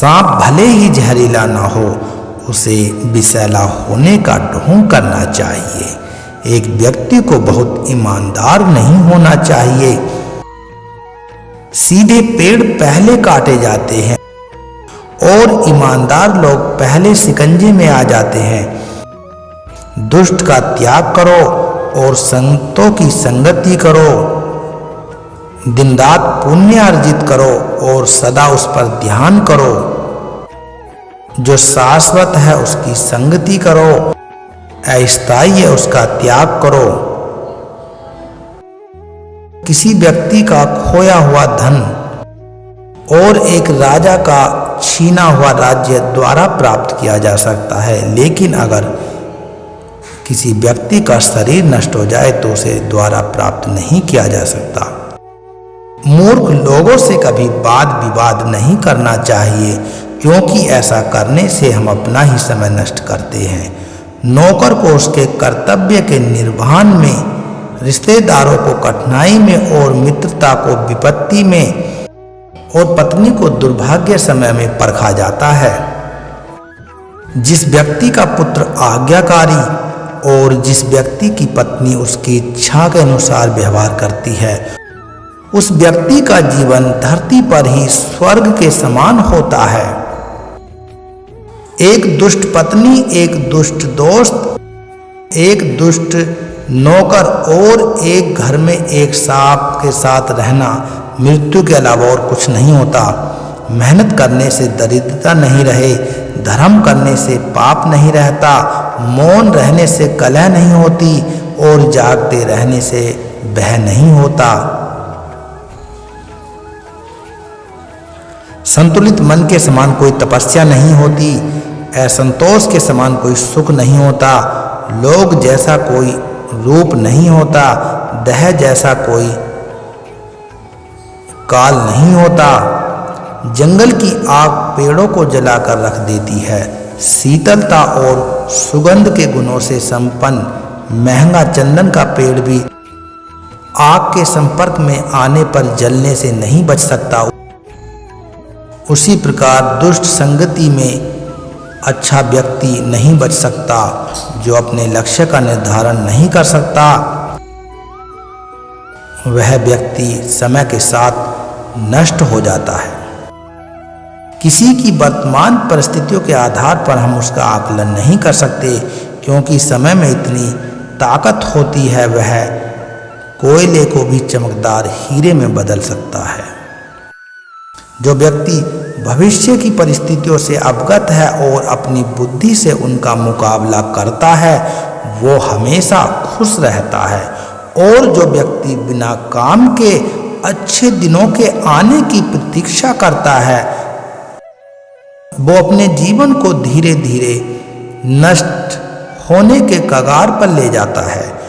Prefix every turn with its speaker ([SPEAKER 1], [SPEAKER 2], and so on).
[SPEAKER 1] सांप भले ही जहरीला ना हो, उसे विषैला होने का ढोंग करना चाहिए। एक व्यक्ति को बहुत ईमानदार नहीं होना चाहिए। सीधे पेड़ पहले काटे जाते हैं और ईमानदार लोग पहले शिकंजे में आ जाते हैं। दुष्ट का त्याग करो और संतों की संगति करो। दिन रात पुण्य अर्जित करो और सदा उस पर ध्यान करो। जो शाश्वत है उसकी संगति करो, अस्थायी है उसका त्याग करो। किसी व्यक्ति का खोया हुआ धन और एक राजा का छीना हुआ राज्य द्वारा प्राप्त किया जा सकता है, लेकिन अगर किसी व्यक्ति का शरीर नष्ट हो जाए तो उसे द्वारा प्राप्त नहीं किया जा सकता। मूर्ख लोगों से कभी वाद विवाद नहीं करना चाहिए, क्योंकि ऐसा करने से हम अपना ही समय नष्ट करते हैं। नौकर को उसके कर्तव्य के निर्वहन में, रिश्तेदारों को कठिनाई में और मित्रता को विपत्ति में और पत्नी को दुर्भाग्य समय में परखा जाता है। जिस व्यक्ति का पुत्र आज्ञाकारी और जिस व्यक्ति की पत्नी उसकी इच्छा के अनुसार व्यवहार करती है, उस व्यक्ति का जीवन धरती पर ही स्वर्ग के समान होता है। एक दुष्ट पत्नी, एक दुष्ट दोस्त, एक दुष्ट नौकर और एक घर में एक सांप के साथ रहना मृत्यु के अलावा और कुछ नहीं होता। मेहनत करने से दरिद्रता नहीं रहे, धर्म करने से पाप नहीं रहता, मौन रहने से कलह नहीं होती और जागते रहने से भय नहीं होता। संतुलित मन के समान कोई तपस्या नहीं होती, असंतोष के समान कोई सुख नहीं होता, लोग जैसा कोई रूप नहीं होता, देह जैसा कोई काल नहीं होता। जंगल की आग पेड़ों को जलाकर रख देती है। शीतलता और सुगंध के गुणों से संपन्न महंगा चंदन का पेड़ भी आग के संपर्क में आने पर जलने से नहीं बच सकता। उसी प्रकार दुष्ट संगति में अच्छा व्यक्ति नहीं बच सकता। जो अपने लक्ष्य का निर्धारण नहीं कर सकता, वह व्यक्ति समय के साथ नष्ट हो जाता है। किसी की वर्तमान परिस्थितियों के आधार पर हम उसका आकलन नहीं कर सकते, क्योंकि समय में इतनी ताकत होती है, वह कोयले को भी चमकदार हीरे में बदल सकता है। जो व्यक्ति भविष्य की परिस्थितियों से अवगत है और अपनी बुद्धि से उनका मुकाबला करता है, वो हमेशा खुश रहता है। और जो व्यक्ति बिना काम के अच्छे दिनों के आने की प्रतीक्षा करता है, वो अपने जीवन को धीरे धीरे नष्ट होने के कगार पर ले जाता है।